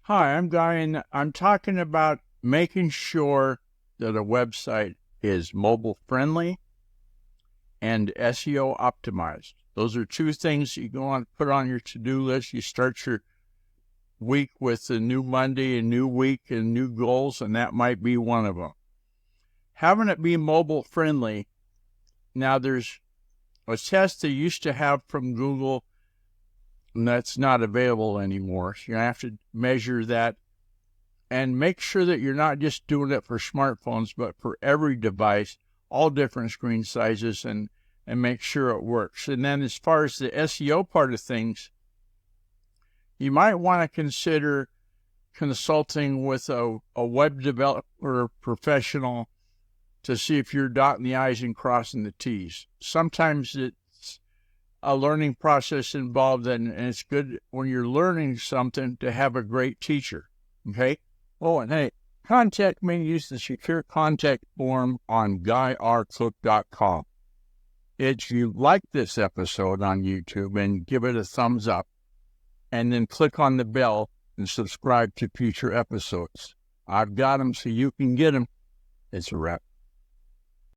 Hi, I'm Guy, and I'm talking about making sure that a website is mobile friendly and SEO optimized. Those are two things you want to put on your to-do list. You start your week with a new Monday, a new week, and new goals, and that might be one of them. Having it be mobile friendly. Now, there's a test they used to have from Google, and that's not available anymore. So you have to measure that and make sure that you're not just doing it for smartphones, but for every device, all different screen sizes, and make sure it works. And then as far as the SEO part of things, you might want to consider consulting with a web developer professional to see if you're dotting the I's and crossing the T's. Sometimes it's a learning process involved, and it's good when you're learning something to have a great teacher, okay? Oh, and hey, contact me. Use the secure contact form on GuyRCook.com. If you like this episode on YouTube, and give it a thumbs up, and then click on the bell and subscribe to future episodes. I've got them so you can get them. It's a wrap.